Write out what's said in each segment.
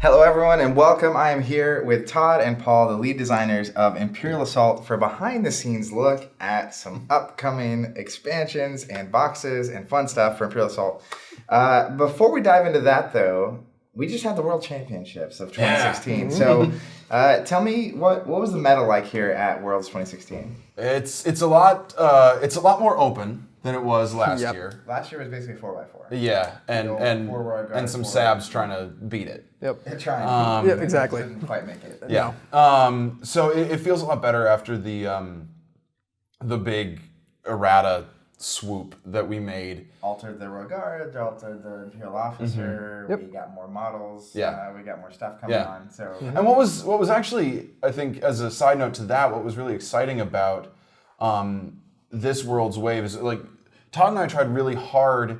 Hello everyone and welcome. I am here with Todd and Paul, the lead designers of Imperial Assault, for a behind the scenes look at some upcoming expansions and boxes and fun stuff for Imperial Assault. Before we dive into that though, we just had the World Championships of 2016. So tell me, what was the meta like here at Worlds 2016? It's a lot more open than it was last year. Last year was basically 4x4. Yeah, and some Sabs trying to beat it. Yep. Trying. Yeah, exactly. Didn't quite make it. Yeah. So it feels a lot better after the big errata swoop that we made. Altered the Royal Guard, altered the Imperial Officer. Yep. We got more models. Yeah. We got more stuff coming on. So. And what was actually, I think, as a side note to that, what was really exciting about this World's Wave is, like, Todd and I tried really hard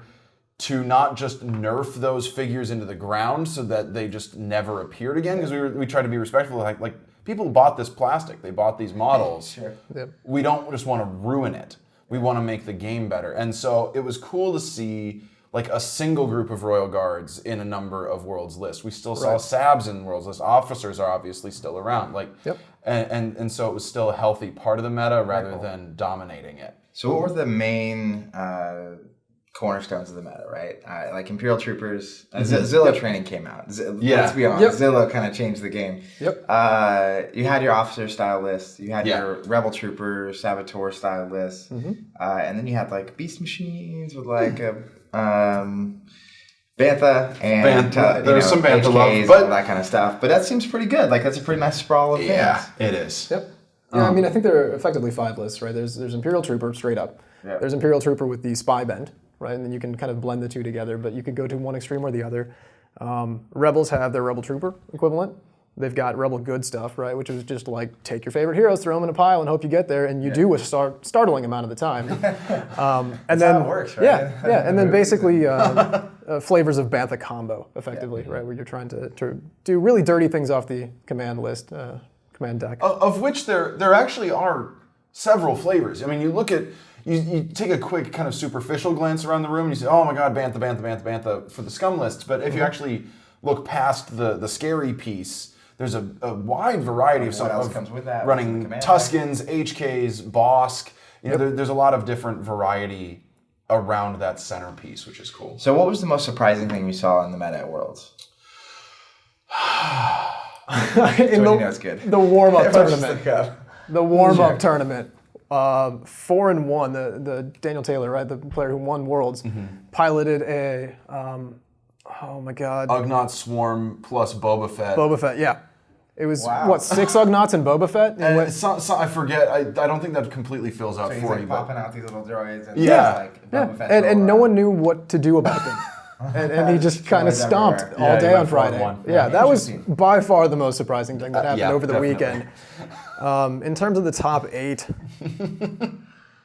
to not just nerf those figures into the ground so that they just never appeared again, because we tried to be respectful. Like people bought this plastic, they bought these models. Sure. Yep. We don't just want to ruin it. We want to make the game better. And so it was cool to see like a single group of Royal Guards in a number of Worlds lists. We still saw Sabs in Worlds lists. Officers are obviously still around. And so it was still a healthy part of the meta rather than dominating it. So what were the main cornerstones of the meta, right? Like Imperial Troopers, Zillow training came out. Let's be honest, Zillow kind of changed the game. Yep. You had your officer style list, you had your Rebel Trooper, Saboteur style list, and then you had like Beast Machines with like a Bantha and there's some Bantha HKs love, but and that kind of stuff. But that seems pretty good. Like that's a pretty nice sprawl of things. Yeah, it is. Yep. Yeah, I mean, I think there are effectively 5 lists, right? There's Imperial Trooper straight up. Yeah. There's Imperial Trooper with the spy bend, right? And then you can kind of blend the two together, but you could go to one extreme or the other. Rebels have their Rebel Trooper equivalent. They've got Rebel Good stuff, right? Which is just like, take your favorite heroes, throw them in a pile, and hope you get there, and you do a startling amount of the time. That's how it works, right? Yeah, and then basically flavors of Bantha combo, effectively, right? Where you're trying to do really dirty things off the command list, command deck. Of which there actually are several flavors. I mean, you look at, you take a quick kind of superficial glance around the room and you say, oh my god, Bantha for the scum lists. But if you actually look past the scary piece, there's a wide variety of what else comes with that? Running Tuskens, HKs, Bosk. There's a lot of different variety around that centerpiece, which is cool. So what was the most surprising thing you saw in the meta at Worlds? It's good. The warm-up tournament. The warm-up tournament. 4-1, the Daniel Taylor, right, the player who won Worlds, piloted a, oh my god. Ugnaught Swarm plus Boba Fett. Boba Fett, yeah. It was, 6 Ugnaughts and Boba Fett? And I forget, I don't think that completely fills out so for like you. Popping out these little droids and Boba Fett and no one knew what to do about them. And he just kind of stomped all day on Friday. Yeah, that was by far the most surprising thing that happened over the weekend. In terms of the top 8,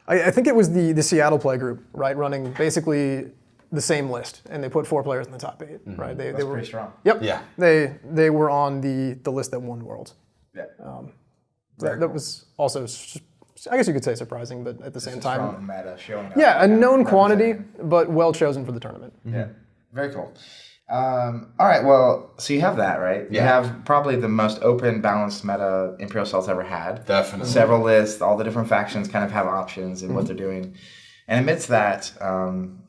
I think it was the Seattle play group, right, running basically the same list, and they put 4 players in the top 8, right? They were pretty strong. Yep. Yeah. They were on the list that won Worlds. Yeah. That was also, I guess you could say, surprising, but at the same time, strong meta showing up. Yeah, a known quantity, but well chosen for the tournament. Yeah. Very cool. All right, well, so you have that, right? Yeah. You have probably the most open, balanced meta Imperial Assault's ever had. Definitely. Several lists, all the different factions kind of have options in what they're doing. And amidst that,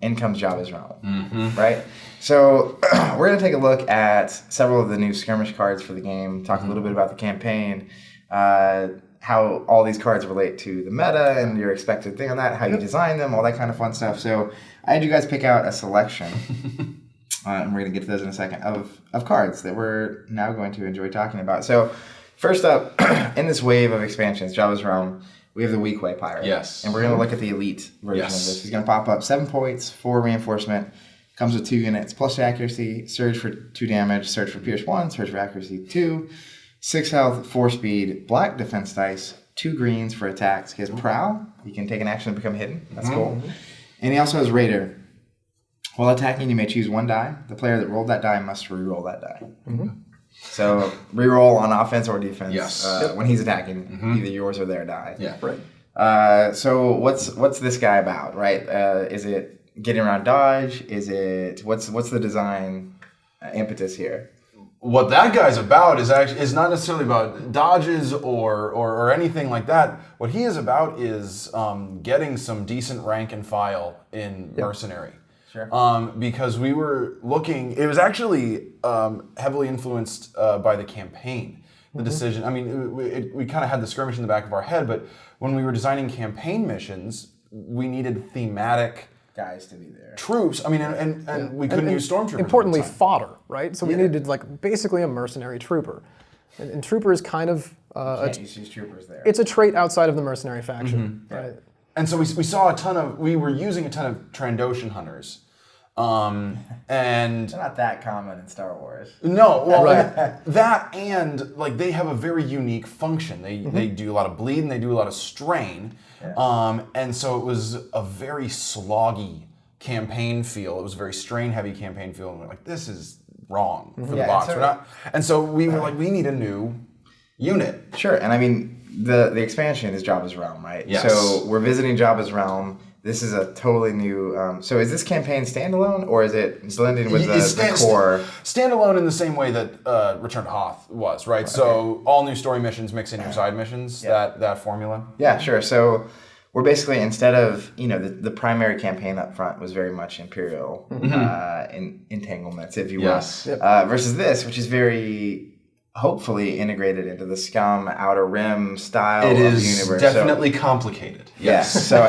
in comes Jabba's realm, right? So we're going to take a look at several of the new skirmish cards for the game, talk a little bit about the campaign, how all these cards relate to the meta and your expected thing on that, how you design them, all that kind of fun stuff. So I had you guys pick out a selection, and we're going to get to those in a second, of cards that we're now going to enjoy talking about. So first up, in this wave of expansions, Jabba's Realm, we have the Weak Way Pirate. Yes. And we're going to look at the elite version of this. He's going to pop up 7 points, 4 reinforcement, comes with 2 units, plus accuracy, surge for 2 damage, surge for pierce 1, surge for accuracy 2, 6 health, 4 speed, black defense dice, 2 greens for attacks. He has Prowl. He can take an action and become hidden. That's cool. And he also has Raider. While attacking, you may choose 1 die. The player that rolled that die must re-roll that die. So re-roll on offense or defense. Yes. When he's attacking, either yours or their die. Yeah. Right. So what's this guy about, right? Is it getting around dodge? Is it what's the design impetus here? what that guy's about is not necessarily about dodges or anything like that. What he is about is getting some decent rank and file in Mercenary. Sure. Because we were looking, it was actually heavily influenced by the campaign. The decision, I mean, we kind of had the skirmish in the back of our head, but when we were designing campaign missions, we needed thematic guys to be there. Troops. I mean, and we couldn't use stormtroopers. Importantly, fodder, right? So we needed like basically a mercenary trooper, and trooper is kind of can't use troopers there. It's a trait outside of the mercenary faction, right? And so we saw we were using a ton of Trandoshan hunters. And they're not that common in Star Wars. No, well, that and like they have a very unique function. They do a lot of bleed and they do a lot of strain. Yeah. And so it was a very sloggy campaign feel. It was a very strain heavy campaign feel, and we're like, this is wrong for the box. We're not. And so we were like, we need a new unit. Sure, and I mean the expansion is Jabba's realm, right? Yes. So we're visiting Jabba's realm. This is a totally new. So is this campaign standalone, or is it blending with the core? Standalone in the same way that Return to Hoth was, right? Okay. So all new story missions mix in your side missions. That formula. Yeah, sure. So we're basically, instead of the primary campaign up front was very much Imperial entanglements, if you will. Yes. Versus this, which is very hopefully integrated into the Scum Outer Rim style of the universe. It is definitely complicated. Yes. Yeah, so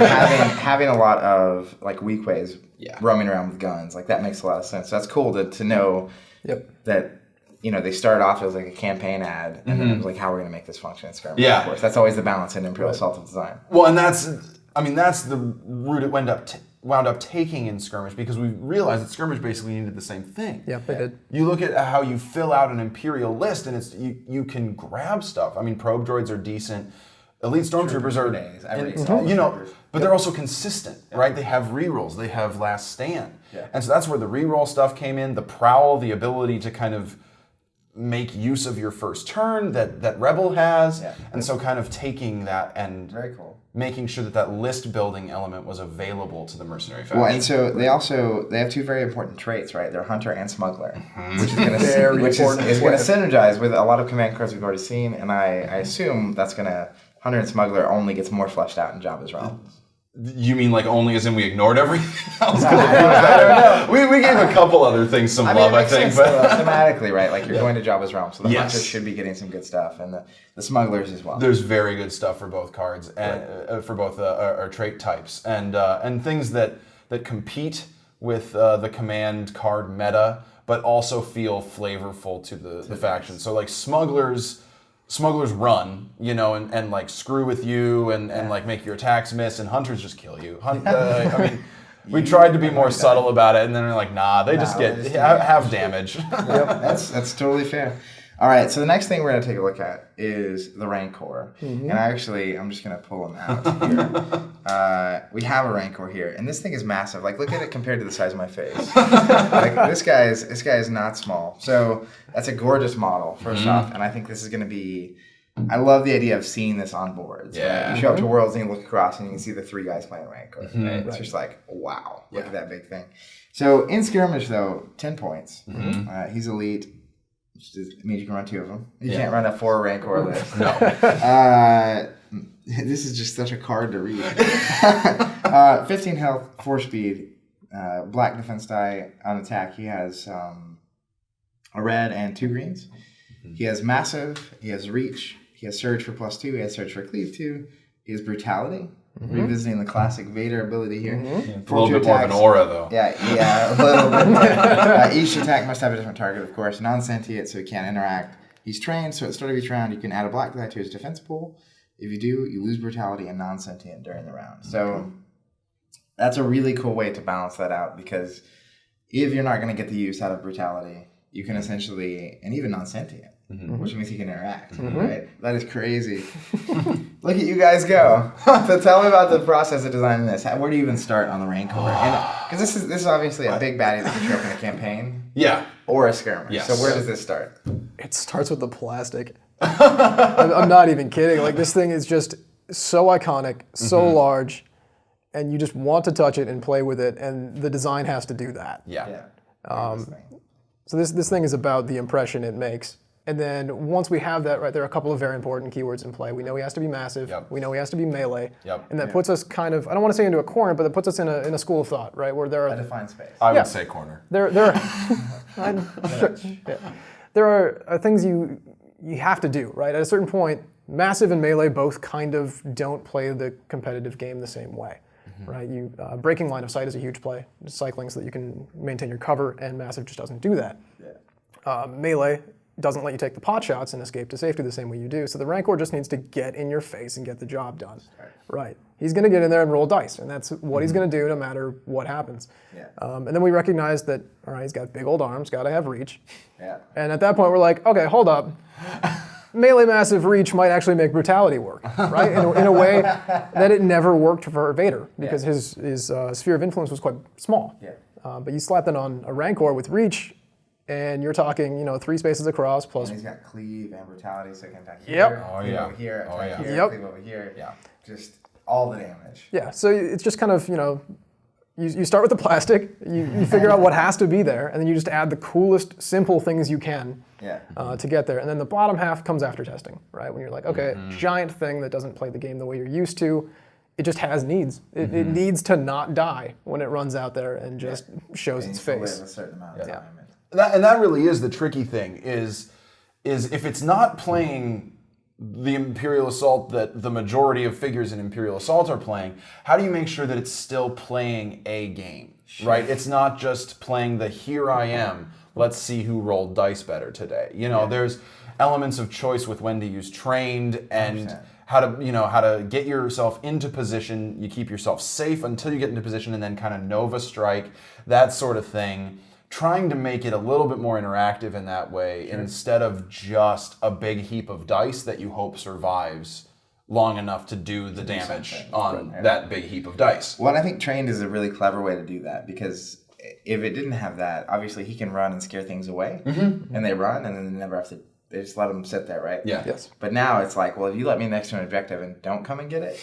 having a lot of like weak ways roaming around with guns, like that makes a lot of sense. So that's cool to know that they started off as like a campaign ad, and then it was like, how are we going to make this function in skirmish? Yeah. Of course, that's always the balance in Imperial Assault Design. Well, and that's the route it wound up taking in skirmish, because we realized that skirmish basically needed the same thing. Yeah, they did. You look at how you fill out an Imperial list, and it's you can grab stuff. I mean, probe droids are decent. Elite stormtroopers are, but they're also consistent, right? They have rerolls. They have last stand, and so that's where the reroll stuff came in. The prowl, the ability to kind of make use of your first turn that Rebel has, and so kind of taking that and very cool. Making sure that list building element was available to the mercenary faction. Well, and so they have two very important traits, right? They're hunter and smuggler, which is going to synergize with a lot of command cards we've already seen, and I assume that's going to hunter and smuggler only gets more fleshed out in Jabba's realm. You mean like only as in we ignored everything else? I don't know. We gave a couple other things some love, I think. But thematically, right? Like you're going to Jabba's realm, so the hunters should be getting some good stuff, and the smugglers as well. There's very good stuff for both cards, and for both our trait types, and things that compete with the command card meta, but also feel flavorful to the faction. So like smugglers run, and like screw with you and like make your attacks miss, and hunters just kill you. I mean, we tried to be more subtle about it, and then we're like, nah, they just get half damage. Yep, that's totally fair. All right, so the next thing we're going to take a look at is the Rancor. And I'm just going to pull them out here. We have a Rancor here, and this thing is massive. Like, look at it compared to the size of my face. Like, this guy is not small. So that's a gorgeous model, first off, and I think this is going to be... I love the idea of seeing this on boards. Yeah. Right? You show up to Worlds and you look across and you can see the three guys playing Rancor. Right? It's just like, wow, look at that big thing. So in skirmish, though, 10 points. He's elite. Which means you can run two of them. You can't run a 4 Rancor list. No. This is just such a card to read. 15 health, 4 speed, black defense die on attack. He has a red and 2 greens. He has massive. He has reach. He has surge for +2. He has surge for cleave 2. He has brutality. Revisiting the classic Vader ability here. A little bit more of an aura, though. Yeah, a little bit more. Each attack must have a different target, of course. Non-sentient, so he can't interact. He's trained, so at the start of each round, you can add a black die to his defense pool. If you do, you lose brutality and non-sentient during the round. So that's a really cool way to balance that out, because if you're not going to get the use out of brutality, you can essentially, and even non-sentient, which means you can interact, right? That is crazy. Look at you guys go. So tell me about the process of designing this. Where do you even start on the Rancor? Because this is obviously a big baddie that can show up in a campaign. Yeah. Or a skirmish. Yes. So where does this start? It starts with the plastic. I'm not even kidding. Like, this thing is just so iconic, so large, and you just want to touch it and play with it, and the design has to do that. Yeah. So this thing is about the impression it makes. And then once we have that, right, there are a couple of very important keywords in play. We know he has to be massive. Yep. We know he has to be melee. Yep. And that puts us kind of, I don't want to say into a corner, but it puts us in a school of thought, right, where there are... A defined space. I would say corner. There are things you have to do, right? At a certain point, massive and melee both kind of don't play the competitive game the same way, right? Breaking line of sight is a huge play, cycling so that you can maintain your cover, and massive just doesn't do that. Melee doesn't let you take the pot shots and escape to safety the same way you do, so the Rancor just needs to get in your face and get the job done. Right. He's going to get in there and roll dice, and that's what he's going to do no matter what happens. And then we recognize that, all right, he's got big old arms, got to have reach. And at that point, we're like, okay, hold up. Melee massive reach might actually make brutality work, right? In a way that it never worked for Vader, because his sphere of influence was quite small. But you slap that on a Rancor with reach, and you're talking, 3 spaces across plus. And he's got cleave and brutality, so he can attack Yep. here, Oh, cleave yeah. over here, Oh, attack yeah. here, Yep. cleave over here. Just all the damage. So it's just kind of, you start with the plastic, you figure out what has to be there, and then you just add the coolest, simple things you can to get there. And then the bottom half comes after testing, right? When you're like, okay, giant thing that doesn't play the game the way you're used to, it just has needs. It needs to not die when it runs out there and just shows its face. Live a certain amount of time. And that really is the tricky thing, is if it's not playing the Imperial Assault that the majority of figures in Imperial Assault are playing, how do you make sure that it's still playing a game, right? It's not just playing the here I am, let's see who rolled dice better today. There's elements of choice with when to use trained and 100%. how to get yourself into position. You keep yourself safe until you get into position, and then kind of Nova Strike, that sort of thing. Trying to make it a little bit more interactive in that way, instead of just a big heap of dice that you hope survives long enough to do the damage on that big heap of dice. Well, and I think trained is a really clever way to do that, because if it didn't have that, obviously he can run and scare things away, and they run, and then they never have to. They just let them sit there, right? Yes. But now it's like, well, if you let me next to an objective and don't come and get it,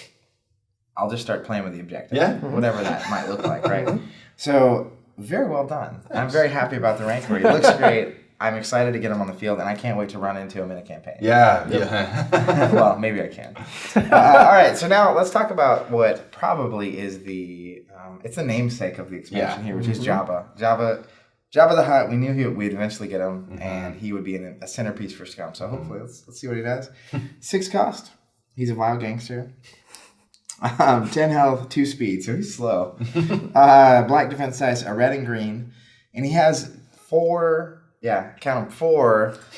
I'll just start playing with the objective. Whatever that might look like, right? So. Very well done. Thanks. I'm very happy about the Rancor. He looks great. I'm excited to get him on the field, and I can't wait to run into him in a campaign. Well, maybe I can. All right, so now let's talk about what probably is it's the namesake of the expansion here, which is Jabba. Jabba the Hutt. We knew we'd eventually get him, and he would be a centerpiece for Scum. So hopefully, let's see what he does. 6 cost. He's a vile gangster. 10 health, 2 speed, so he's slow. Black defense dice, a red and green, and he has 4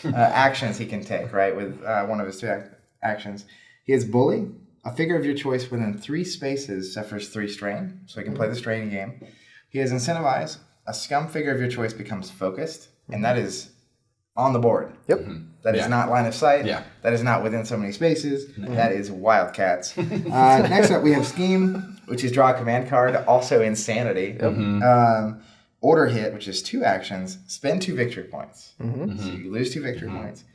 actions he can take, right, with one of his 2 actions. He has Bully. A figure of your choice within 3 spaces suffers 3 strain, so he can play the strain game. He has Incentivize. A Scum figure of your choice becomes focused, and that is on the board. That is not line of sight. That is not within so many spaces. That is Wildcats. Next up, we have Scheme, which is draw a command card, also Insanity. Order Hit, which is 2 actions, spend 2 victory points. So you lose 2 victory points.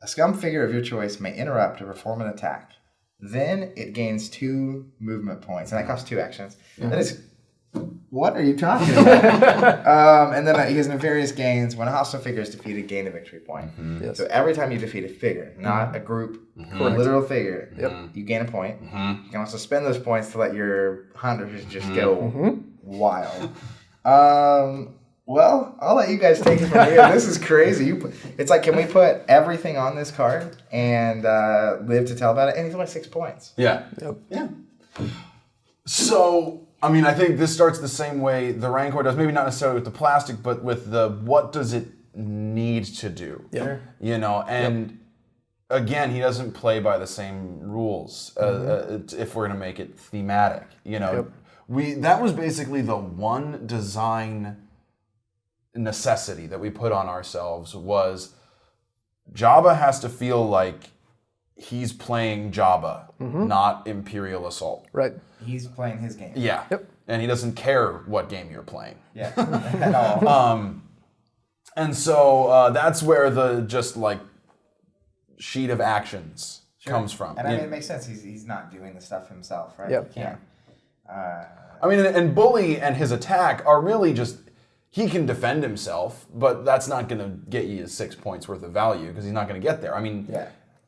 A Scum figure of your choice may interrupt or perform an attack. Then it gains 2 movement points, and that costs 2 actions. That is... What are you talking about? And then he has Nefarious Gains. When a hostile figure is defeated, gain a victory point. So every time you defeat a figure, not a group, a literal figure, you gain a point. You can also spend those points to let your hunters just go wild. Well, I'll let you guys take it from here. This is crazy. It's like, can we put everything on this card and live to tell about it? And he's only 6 points. So... I think this starts the same way the Rancor does, maybe not necessarily with the plastic, but with the what does it need to do? And again, he doesn't play by the same rules if we're going to make it thematic. That was basically the one design necessity that we put on ourselves was Jabba has to feel like he's playing Jabba, not Imperial Assault. Right. He's playing his game. And he doesn't care what game you're playing. At all. And so that's where the just like sheet of actions comes from. And it makes sense. He's not doing the stuff himself, right? Yep. He can't. And Bully and his attack are really just he can defend himself, but that's not going to get you 6 points worth of value because he's not going to get there. I mean,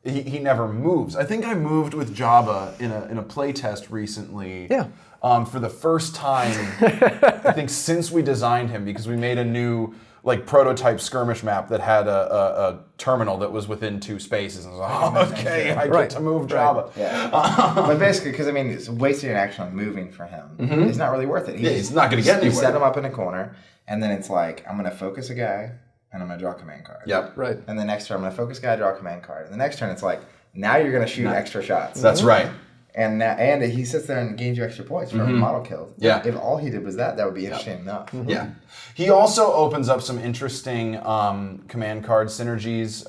he never moves. I think I moved with Jabba in a play test recently. Yeah. For the first time, I think since we designed him, because we made a new prototype skirmish map that had a terminal that was within 2 spaces. And I was like, okay, I get to move Jabba. Right. Yeah. But basically, because it's wasting an action on moving for him. It's not really worth it. He's not going to get anywhere. You set him up in a corner, and then it's like, I'm going to focus a guy, and I'm going to draw a command card. Yep. Right. And the next turn, I'm going to focus a guy, draw a command card. And the next turn, it's like, now you're going to shoot extra shots. That's right. And he sits there and gains you extra points for every model killed. Yeah. If all he did was that would be interesting enough. Yeah. He also opens up some interesting command card synergies.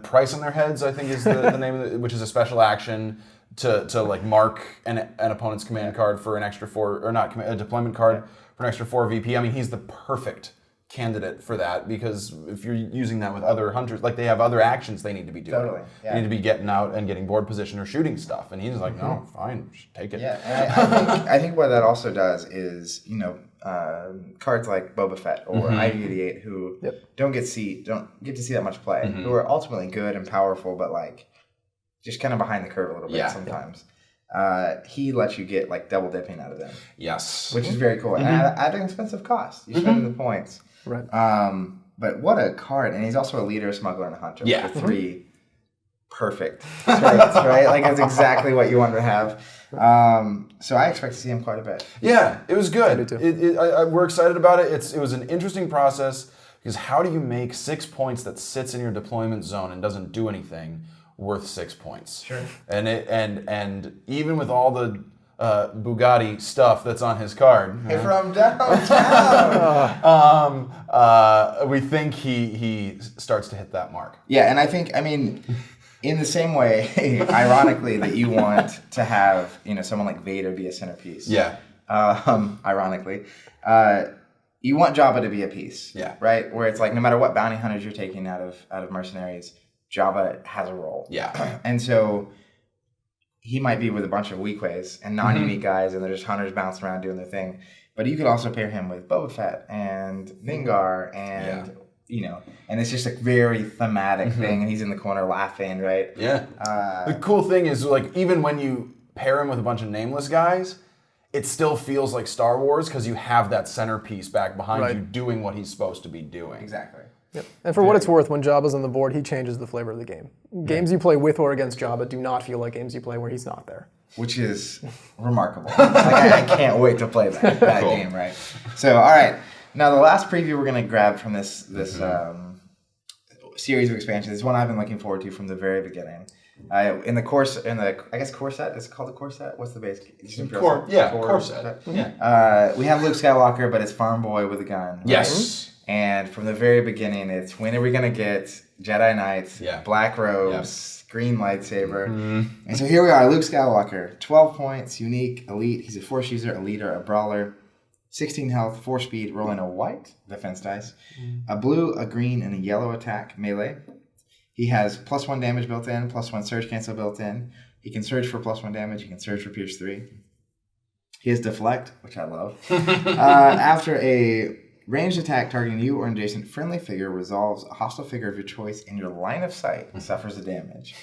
Price on their heads, I think, is the name of it, which is a special action to mark an opponent's command card for an extra 4, or not a deployment card for an extra 4 VP. I mean, he's the perfect candidate for that, because if you're using that with other hunters, they have other actions they need to be doing. Totally. Yeah. They need to be getting out and getting board position or shooting stuff, and he's like, no, fine, take it. Yeah, and I think what that also does is, cards like Boba Fett or IG-88 who don't get to see that much play, who are ultimately good and powerful, but just kind of behind the curve a little bit sometimes. He lets you get double dipping out of them. Yes. Which is very cool. And at an expensive cost. You're spending the points. Right. But what a card. And he's also a leader, a smuggler, and a hunter. Yeah. Which are 3 perfect traits, right? That's exactly what you wanted to have. So I expect to see him quite a bit. Yeah, it was good. I do too. We're excited about it. It was an interesting process, because how do you make 6 points that sits in your deployment zone and doesn't do anything worth 6 points? Sure. And even with all the Bugatti stuff that's on his card, From downtown. We think he starts to hit that mark. Yeah, and I think, in the same way, ironically, that you want to have, someone like Vader be a centerpiece. Yeah. Ironically, you want Jabba to be a piece. Yeah. Right? Where it's no matter what bounty hunters you're taking out of mercenaries, Jabba has a role. Yeah. And so he might be with a bunch of weakways and non-unique guys, and they're just hunters bouncing around doing their thing. But you could also pair him with Boba Fett and Ningar and, and it's just a very thematic thing, and he's in the corner laughing, right? Yeah. The cool thing is, even when you pair him with a bunch of nameless guys, it still feels like Star Wars, because you have that centerpiece back behind you doing what he's supposed to be doing. Exactly. Yep. And for what it's worth, when Jabba's on the board, he changes the flavor of the game. Games you play with or against Jabba do not feel like games you play where he's not there. Which is remarkable. I can't wait to play that cool. game, right? So, all right. Now, the last preview we're going to grab from this series of expansions is one I've been looking forward to from the very beginning. In the core set, is it called the core set? What's the base? Core set. Yeah. We have Luke Skywalker, but it's farm boy with a gun. Right? Yes. And from the very beginning, it's when are we going to get Jedi Knights, black robes, green lightsaber. And so here we are, Luke Skywalker, 12 points, unique, elite. He's a force user, a leader, a brawler, 16 health, 4 speed, rolling a white defense dice, a blue, a green, and a yellow attack melee. He has +1 damage built in, +1 surge cancel built in. He can surge for +1 damage. He can surge for pierce 3. He has deflect, which I love. After a ranged attack targeting you or an adjacent friendly figure resolves, a hostile figure of your choice in your line of sight suffers the damage,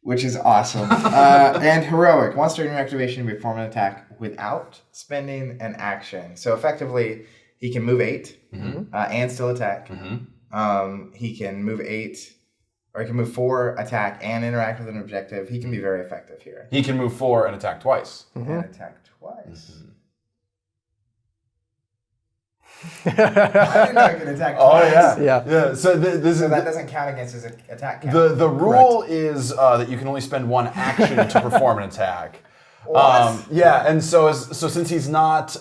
which is awesome. And heroic. Once during your activation, you perform an attack without spending an action. So effectively, he can move 8 and still attack. He can move 8, or he can move 4, attack, and interact with an objective. He can be very effective here. He can move 4 and attack twice. And attack twice. I didn't know he could attack twice. Yeah. So that doesn't count against his attack count. The rule is that you can only spend 1 action to perform an attack. And so since he's not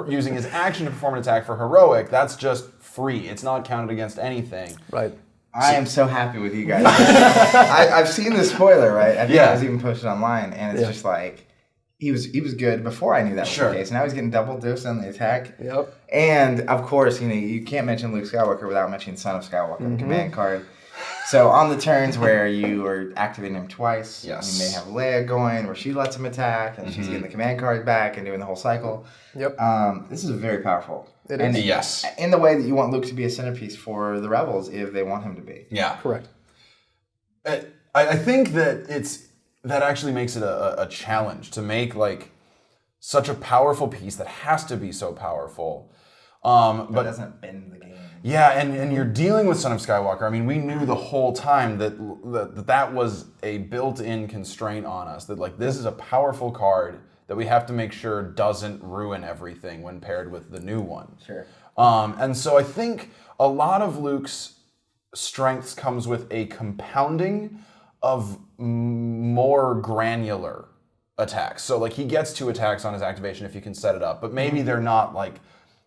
using his action to perform an attack for heroic, that's just free. It's not counted against anything. Right. I am so happy with you guys. I've seen the spoiler, right? I think it was even posted online, and it's just like, he was good before I knew that was the case. Now he's getting double dose on the attack. Yep. And of course, you can't mention Luke Skywalker without mentioning Son of Skywalker, the command card. So on the turns where you are activating him twice, you may have Leia going where she lets him attack, and she's getting the command card back and doing the whole cycle. Yep. This is very powerful. It is. Yes. In the way that you want Luke to be a centerpiece for the Rebels if they want him to be. Yeah. Correct. I think that that actually makes it a challenge to make like such a powerful piece that has to be so powerful. But doesn't bend the game. Yeah, and you're dealing with Son of Skywalker. I mean, we knew the whole time that was a built-in constraint on us. That like this is a powerful card that we have to make sure doesn't ruin everything when paired with the new one. Sure. And so I think a lot of Luke's strengths comes with a compounding of more granular attacks. So like he gets 2 attacks on his activation if you can set it up, but maybe they're not like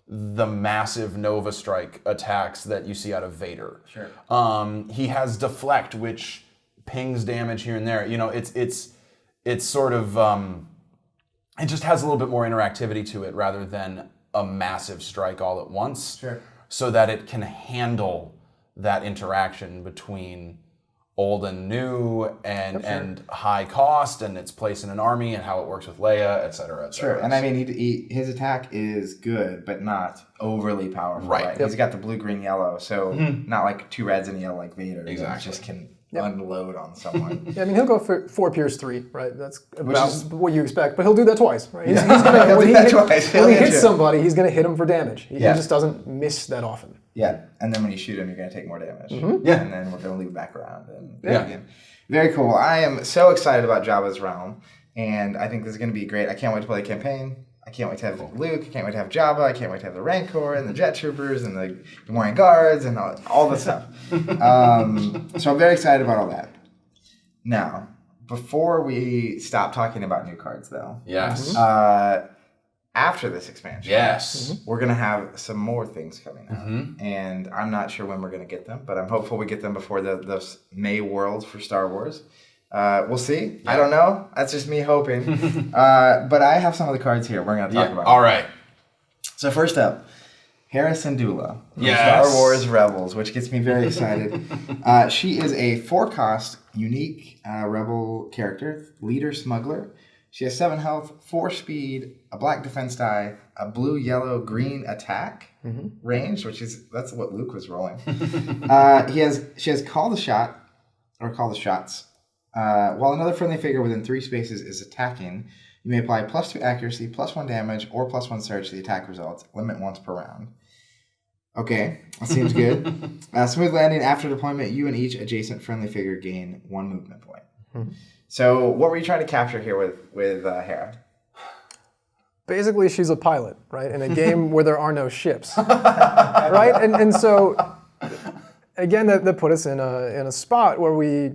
the massive Nova Strike attacks that you see out of Vader. Sure. He has deflect, which pings damage here and there. You know, it's sort of it just has a little bit more interactivity to it rather than a massive strike all at once. Sure. So that it can handle that interaction between old and new and high cost and its place in an army and how it works with Leia, et cetera, et cetera. Sure, and I mean, his attack is good, but not overly powerful. Right. He's got the blue, green, yellow, so not like 2 reds and a yellow like Vader. Exactly. Just can unload on someone. Yeah, I mean, he'll go for 4 Pierce 3, right? That's about what you expect, but he'll do that twice, right? He's gonna, when he hits somebody, he's going to hit him for damage. He just doesn't miss that often. Yeah, and then when you shoot him, you're going to take more damage. Yeah. And then we're going to loop back around. And again. Very cool. I am so excited about Jabba's Realm, and I think this is going to be great. I can't wait to play the campaign. I can't wait to have Luke. I can't wait to have Jabba. I can't wait to have the Rancor and the Jet Troopers and the Gamorrean Guards and all this stuff. So I'm very excited about all that. Now, before we stop talking about new cards, though. Yes. After this expansion, we're going to have some more things coming out. And I'm not sure when we're going to get them, but I'm hopeful we get them before the May Worlds for Star Wars. We'll see. I don't know. That's just me hoping. But I have some of the cards here we're going to talk about. All right. So first up, Hera Syndulla from Star Wars Rebels, which gets me very excited. She is a 4-cost, unique Rebel character, leader smuggler. She has 7 health, 4 speed, a black defense die, a blue, yellow, green attack range, that's what Luke was rolling. She has call the shot, or call the shots. While another friendly figure within 3 spaces is attacking, you may apply +2 accuracy, +1 damage, or +1 surge to the attack results. Limit once per round. Okay, that seems good. Smooth landing. After deployment, you and each adjacent friendly figure gain 1 movement point. So what were you trying to capture here with Hera? Basically, she's a pilot, right? In a game where there are no ships, right? And so, again, that put us in a spot where we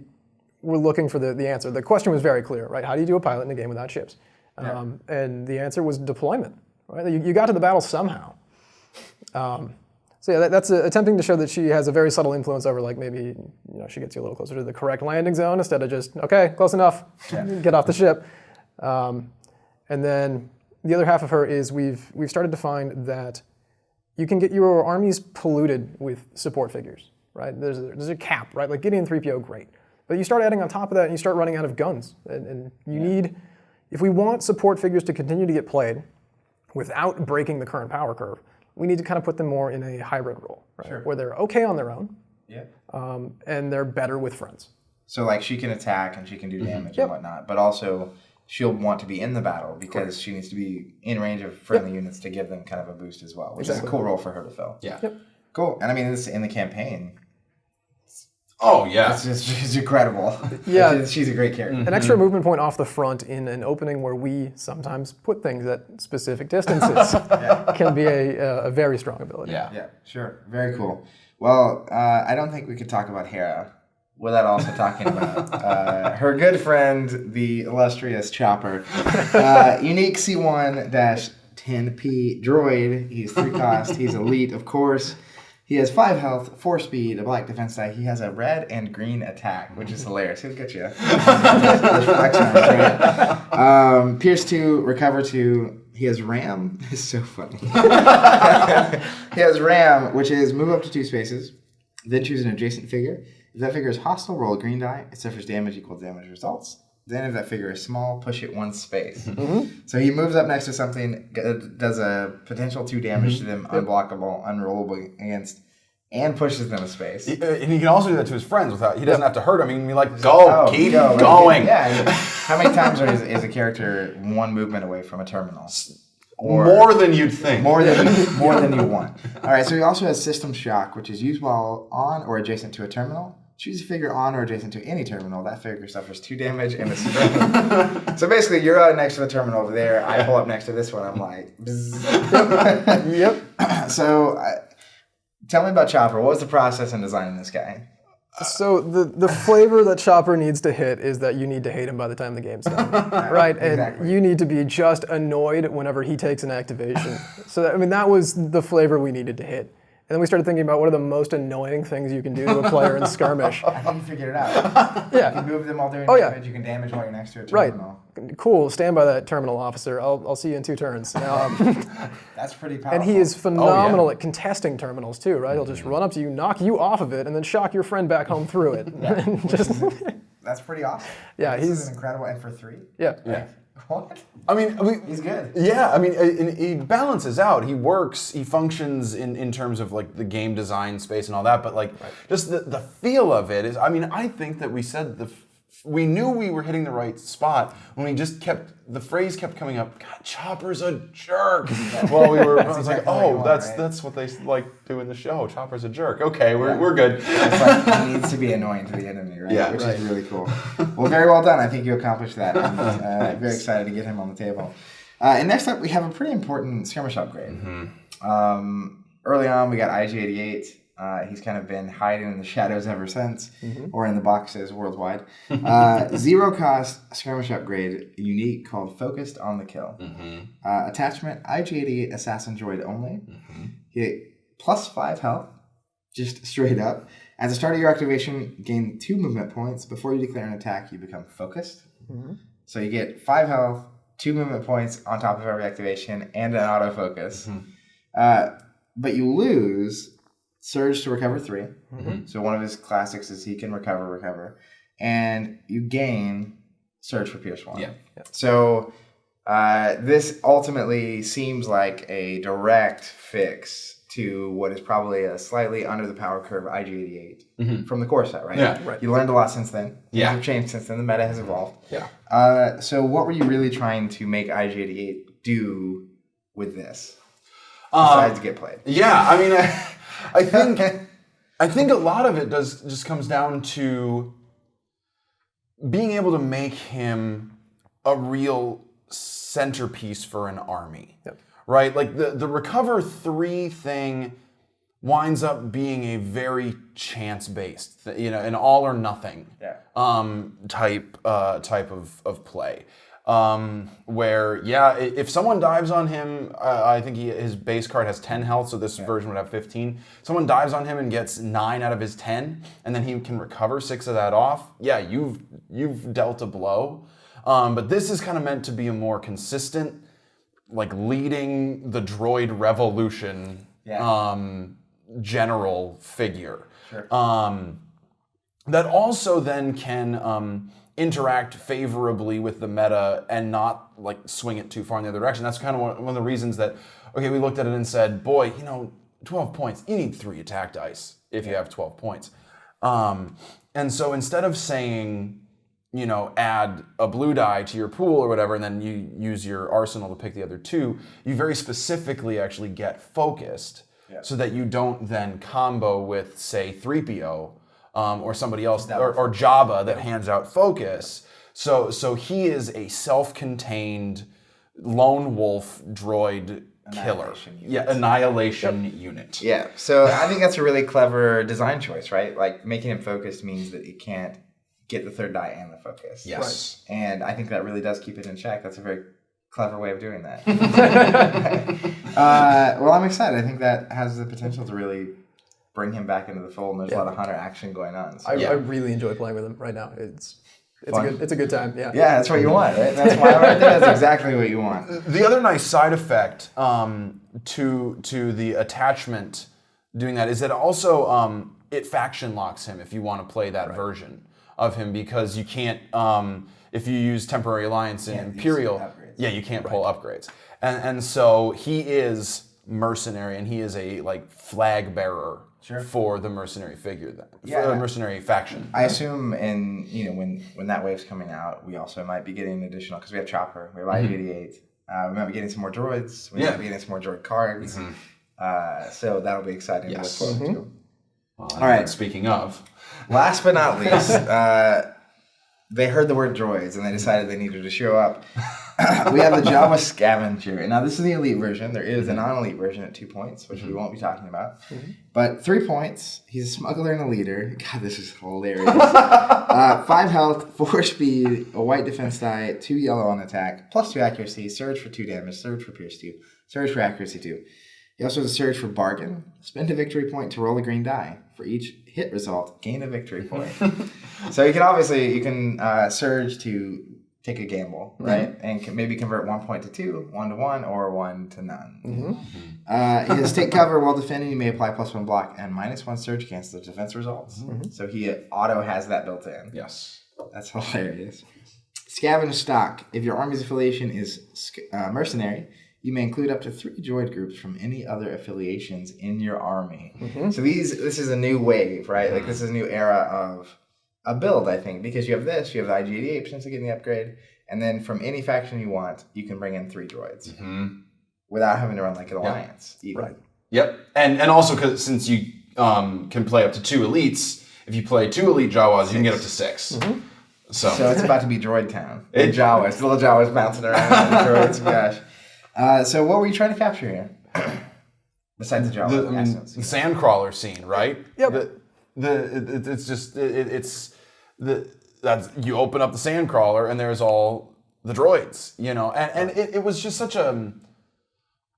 were looking for the answer. The question was very clear, right? How do you do a pilot in a game without ships? And the answer was deployment, right? You got to the battle somehow. So yeah, that's attempting to show that she has a very subtle influence over, like, maybe she gets you a little closer to the correct landing zone instead of just, okay, close enough, get off the ship. And then the other half of her is we've started to find that you can get your armies polluted with support figures, right? There's a cap, right? Like Gideon 3PO, great. But you start adding on top of that and you start running out of guns. And you need, if we want support figures to continue to get played without breaking the current power curve, we need to kind of put them more in a hybrid role, right? Where they're okay on their own, and they're better with friends. So like she can attack and she can do damage and whatnot, but also she'll want to be in the battle because she needs to be in range of friendly units to give them kind of a boost as well, which is a cool role for her to fill. Cool. And I mean, this in the campaign. Oh, yeah. She's incredible. Yeah. She's a great character. An extra movement point off the front in an opening where we sometimes put things at specific distances can be a very strong ability. Yeah, sure. Very cool. Well, I don't think we could talk about Hera without also talking about her good friend, the illustrious Chopper. Unique C1-10P droid. He's 3 cost. He's elite, of course. He has 5 health, 4 speed, a black defense die. He has a red and green attack, which is hilarious. He'll get you. Pierce 2, recover 2. He has Ram. It's so funny. He has Ram, which is move up to 2 spaces, then choose an adjacent figure. If that figure is hostile, roll a green die. It suffers damage equal to damage results. the end of that figure is small, push it 1 space. So he moves up next to something, does a potential 2 damage to them, unblockable, unrollable against, and pushes them a space. And he can also do that to his friends without. He doesn't have to hurt them. He can be like, keep going. Yeah. How many times is a character 1 movement away from a terminal? Or more than you'd think. More than you want. All right. So he also has System Shock, which is used while on or adjacent to a terminal. Choose a figure on or adjacent to any terminal. That figure suffers 2 damage and is strain. So basically, you're out next to the terminal over there. I pull up next to this one. I'm like, yep. So, tell me about Chopper. What was the process in designing this guy? So the flavor that Chopper needs to hit is that you need to hate him by the time the game's done, right? And exactly. You need to be just annoyed whenever he takes an activation. So that was the flavor we needed to hit. And then we started thinking about what are the most annoying things you can do to a player in skirmish. I think you figured it out. Yeah. You can move them while doing damage. You can damage while you're next to a terminal. Right. Cool. Stand by that terminal, officer. I'll see you in 2 turns. That's pretty powerful. And he is phenomenal at contesting terminals too, right? He'll just run up to you, knock you off of it, and then shock your friend back home through it. That's pretty awesome. Yeah, he's incredible. And for 3? Yeah. What? I mean, he's good. Yeah, I mean, he balances out. He works. He functions in terms of like the game design space and all that. But like, just the feel of it is. I mean, I think that we said we knew we were hitting the right spot when we just the phrase kept coming up. God, Chopper's a jerk. Well, I was like, that's what they like do in the show. Chopper's a jerk. Okay, we're good. It's like he needs to be annoying to the enemy, right? Yeah, which is really cool. Well, very well done. I think you accomplished that. I'm very excited to get him on the table. And next up, we have a pretty important skirmish upgrade. Early on, we got IG-88. He's kind of been hiding in the shadows ever since, or in the boxes worldwide. 0 cost skirmish upgrade, unique, called Focused on the Kill. Attachment, IG-88 Assassin Droid only. He plus 5 health, just straight up. At the start of your activation, gain 2 movement points. Before you declare an attack, you become focused. So you get 5 health, 2 movement points on top of every activation, and an autofocus. But you lose Surge to recover 3. So one of his classics is he can recover. And you gain Surge for Pierce 1. So this ultimately seems like a direct fix to what is probably a slightly under the power curve IG-88 from the core set, right? Yeah, right. You learned a lot since then. Things have changed since then. The meta has evolved. So what were you really trying to make IG-88 do with this besides get played? Yeah, I mean, I think a lot of it just comes down to being able to make him a real centerpiece for an army. Right? Like the recover 3 thing winds up being a very chance-based, an all or nothing type of play. Where if someone dives on him, I think his base card has 10 health, so this version would have 15. Someone dives on him and gets 9 out of his 10, and then he can recover 6 of that off. Yeah, you've dealt a blow. But this is kind of meant to be a more consistent, like leading the droid revolution general figure. That also then can interact favorably with the meta and not like swing it too far in the other direction. That's kind of one of the reasons that, we looked at it and said, boy, 12 points, you need 3 attack dice if you have 12 points. And so instead of saying, add a blue die to your pool or whatever, and then you use your arsenal to pick the other 2, you very specifically actually get focused so that you don't then combo with, say, 3PO or somebody else, or Jabba that hands out focus. So he is a self-contained lone wolf droid killer. Annihilation unit. Yeah, so I think that's a really clever design choice, right? Like, making him focused means that he can't get the 3rd die and the focus. Yes. Right. And I think that really does keep it in check. That's a very clever way of doing that. Well, I'm excited. I think that has the potential to really bring him back into the fold, and there's a lot of hunter action going on. So. I really enjoy playing with him right now. It's a good time. Yeah, that's what you want, right? That's why right there. That's exactly what you want. The other nice side effect to the attachment doing that is that also it faction locks him if you want to play that version of him, because you can't if you use Temporary Alliance in Imperial, you can't pull upgrades. And so he is mercenary, and he is a like flag bearer for the mercenary figure, for the mercenary faction. I assume when that wave's coming out, we also might be getting additional, because we have Chopper, we have IG-88, we might be getting some more droids, we might be getting some more droid cards, so that'll be exciting to look forward to. All right. Speaking of, last but not least, they heard the word droids and they decided they needed to show up. We have the Jawa Scavenger. Now, this is the elite version. There is a non-elite version at 2 points, which we won't be talking about. But 3 points. He's a smuggler and a leader. God, this is hilarious. 5 health, 4 speed, a white defense die, 2 yellow on attack, +2 accuracy, surge for 2 damage, surge for pierce 2, surge for accuracy 2. He also has a surge for bargain. Spend a victory point to roll a green die. For each hit result, gain a victory point. So you can surge to take a gamble, right? And maybe convert 1 point to 2, 1 to 1, or 1 to none. He has take cover while defending. You may apply +1 block and -1 surge cancel the defense results. So he auto has that built in. Yes. That's hilarious. Scavenge stock. If your army's affiliation is mercenary, you may include up to 3 droid groups from any other affiliations in your army. So this is a new wave, right? Like this is a new era of a build, I think, because you have the IG-88 potentially getting the upgrade, and then from any faction you want, you can bring in 3 droids without having to run like an alliance. Right. Yep. And also because since you can play up to 2 elites, if you play 2 elite Jawas, you can get up to 6. So it's about to be Droid Town. Jawas, the little Jawas bouncing around. Droids, gosh. So what were you trying to capture here? Besides the Jawa, the sandcrawler scene, right? Yep. That's you open up the sandcrawler and there's all the droids, and it was just such an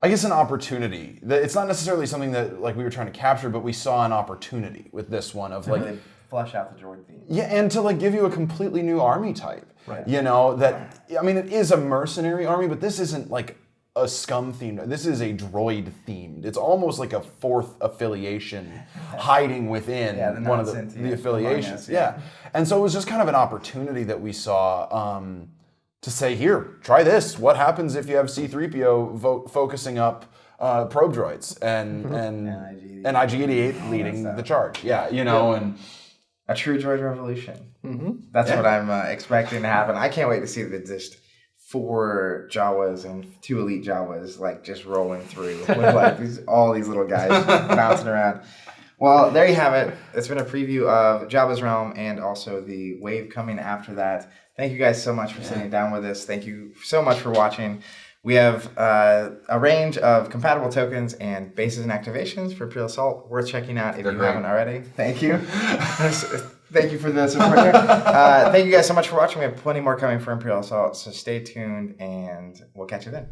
opportunity. It's not necessarily something that like we were trying to capture, but we saw an opportunity with this one of like flesh out the droid theme. Yeah, and to like give you a completely new army type. Right. It is a mercenary army, but this isn't like a scum themed. This is a droid themed. It's almost like a 4th affiliation hiding within one of the affiliations. And so it was just kind of an opportunity that we saw to say, here, try this. What happens if you have C-3PO focusing up probe droids and IG-88 leading the charge? And a true droid revolution. That's what I'm expecting to happen. I can't wait to see just 4 Jawas and 2 elite Jawas like just rolling through with like all these little guys bouncing around. Well, there you have it. It's been a preview of Jabba's Realm and also the wave coming after that. Thank you guys so much for sitting down with us. Thank you so much for watching. We have a range of compatible tokens and bases and activations for Imperial Assault. Worth checking out if you haven't already. Thank you. Thank you for the support here. Thank you guys so much for watching. We have plenty more coming for Imperial Assault, so stay tuned and we'll catch you then.